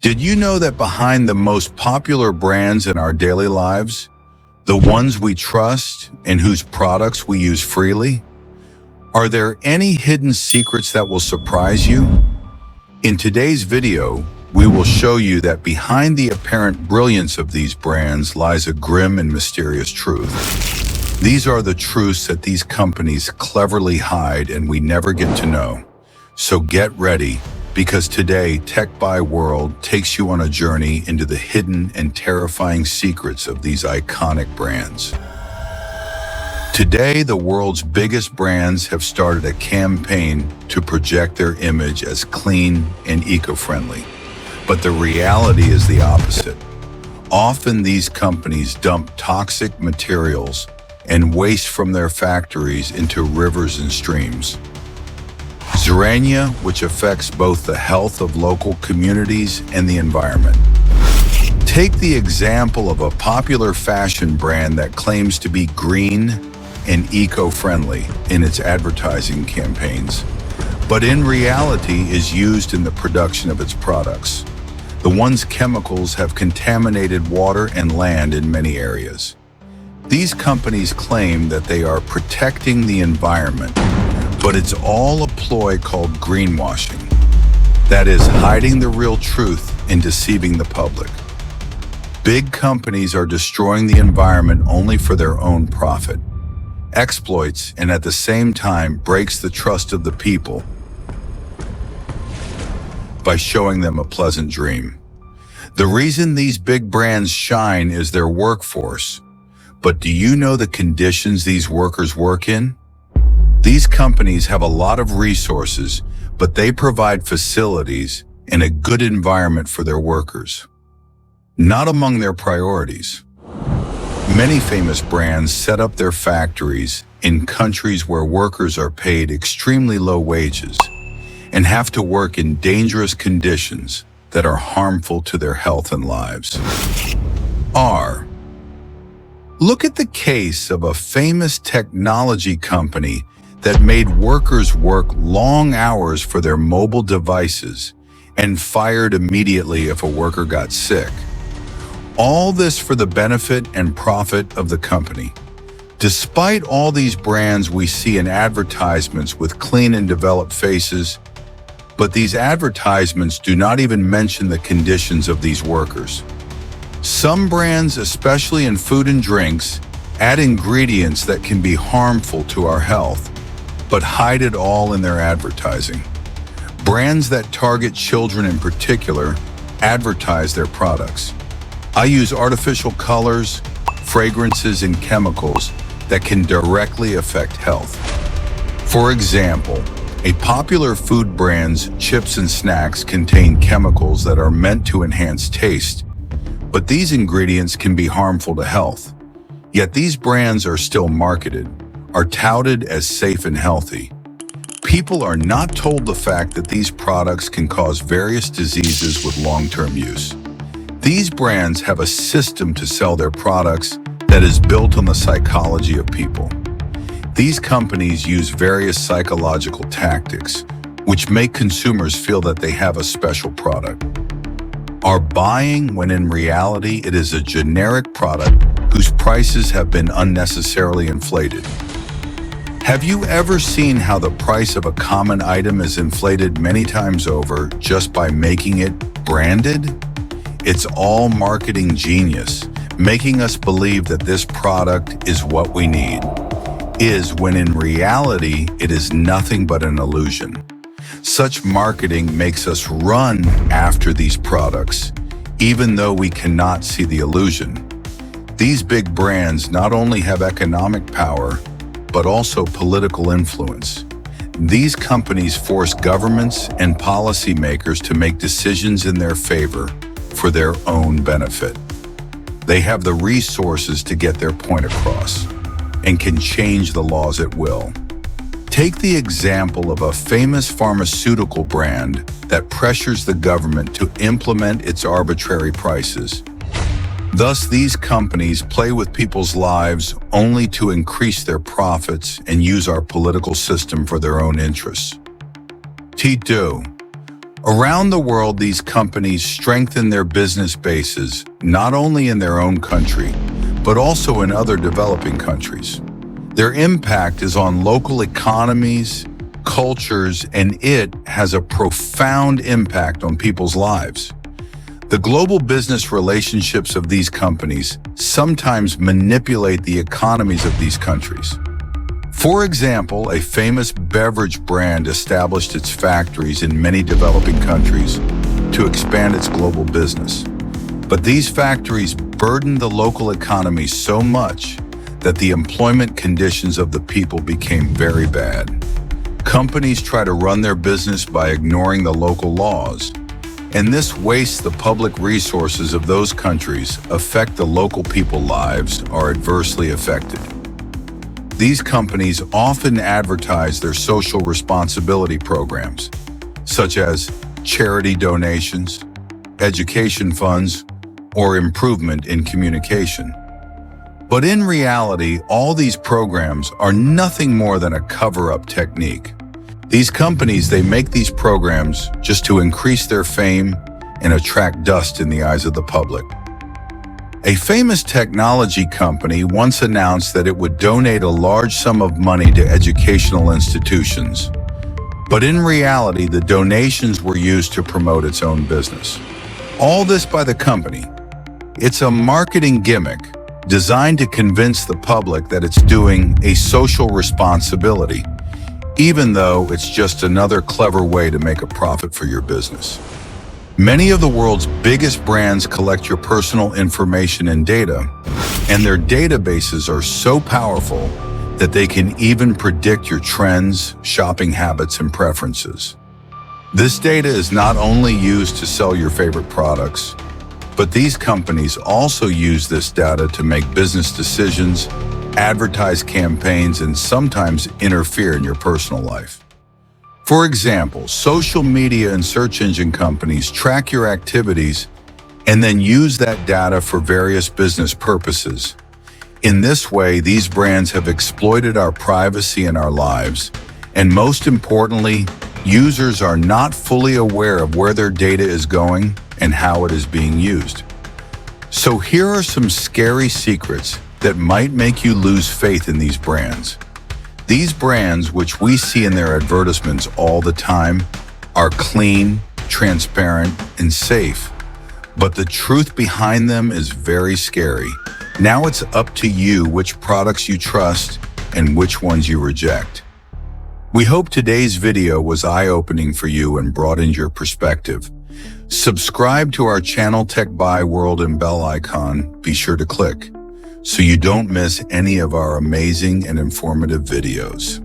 Did you know that behind the most popular brands in our daily lives, the ones we trust and whose products we use freely, are there any hidden secrets that will surprise you? In today's video, we will show you that behind the apparent brilliance of these brands lies a grim and mysterious truth. These are the truths that these companies cleverly hide and we never get to know. So get ready, because today, Techbye World takes you on a journey into the hidden and terrifying secrets of these iconic brands. Today, the world's biggest brands have started a campaign to project their image as clean and eco-friendly. But the reality is the opposite. Often these companies dump toxic materials and waste from their factories into rivers and streams. Xerania, which affects both the health of local communities and the environment. Take the example of a popular fashion brand that claims to be green and eco-friendly in its advertising campaigns, but in reality is used in the production of its products. The one's chemicals have contaminated water and land in many areas. These companies claim that they are protecting the environment, but it's all a ploy called greenwashing. That is, hiding the real truth and deceiving the public. Big companies are destroying the environment only for their own profit, exploits, and at the same time breaks the trust of the people by showing them a pleasant dream. The reason these big brands shine is their workforce. But do you know the conditions these workers work in? These companies have a lot of resources, but they provide facilities and a good environment for their workers. Not among their priorities. Many famous brands set up their factories in countries where workers are paid extremely low wages and have to work in dangerous conditions that are harmful to their health and lives. Look at the case of a famous technology company that made workers work long hours for their mobile devices and fired immediately if a worker got sick. All this for the benefit and profit of the company. Despite all these brands we see in advertisements with clean and developed faces, but these advertisements do not even mention the conditions of these workers. Some brands, especially in food and drinks, add ingredients that can be harmful to our health, but hide it all in their advertising. Brands that target children in particular advertise their products. I use artificial colors, fragrances, and chemicals that can directly affect health. For example, a popular food brand's chips and snacks contain chemicals that are meant to enhance taste, but these ingredients can be harmful to health. Yet these brands are still marketed, are touted as safe and healthy. People are not told the fact that these products can cause various diseases with long-term use. These brands have a system to sell their products that is built on the psychology of people. These companies use various psychological tactics, which make consumers feel that they have a special product. Are buying when in reality it is a generic product whose prices have been unnecessarily inflated. Have you ever seen how the price of a common item is inflated many times over just by making it branded? It's all marketing genius, making us believe that this product is what we need, when in reality it is nothing but an illusion. Such marketing makes us run after these products, even though we cannot see the illusion. These big brands not only have economic power, but also political influence. These companies force governments and policymakers to make decisions in their favor for their own benefit. They have the resources to get their point across and can change the laws at will. Take the example of a famous pharmaceutical brand that pressures the government to implement its arbitrary prices. Thus, these companies play with people's lives only to increase their profits and use our political system for their own interests. T2. Around the world, these companies strengthen their business bases, not only in their own country, but also in other developing countries. Their impact is on local economies, cultures, and it has a profound impact on people's lives. The global business relationships of these companies sometimes manipulate the economies of these countries. For example, a famous beverage brand established its factories in many developing countries to expand its global business. But these factories burdened the local economy so much that the employment conditions of the people became very bad. Companies try to run their business by ignoring the local laws, and this wastes the public resources of those countries, affect the local people's lives, are adversely affected. These companies often advertise their social responsibility programs, such as charity donations, education funds, or improvement in communication. But in reality, all these programs are nothing more than a cover-up technique. These companies, they make these programs just to increase their fame and attract dust in the eyes of the public. A famous technology company once announced that it would donate a large sum of money to educational institutions. But in reality, the donations were used to promote its own business. All this by the company. It's a marketing gimmick designed to convince the public that it's doing a social responsibility, even though it's just another clever way to make a profit for your business. Many of the world's biggest brands collect your personal information and data, and their databases are so powerful that they can even predict your trends, shopping habits, and preferences. This data is not only used to sell your favorite products, but these companies also use this data to make business decisions, advertise campaigns, and sometimes interfere in your personal life. For example, social media and search engine companies track your activities and then use that data for various business purposes. In this way, these brands have exploited our privacy and our lives, and most importantly, users are not fully aware of where their data is going and how it is being used. So here are some scary secrets that might make you lose faith in these brands. These brands, which we see in their advertisements all the time, are clean, transparent, and safe. But the truth behind them is very scary. Now it's up to you which products you trust and which ones you reject. We hope today's video was eye-opening for you and broadened your perspective. Subscribe to our channel Techbye World and bell icon. Be sure to click so you don't miss any of our amazing and informative videos.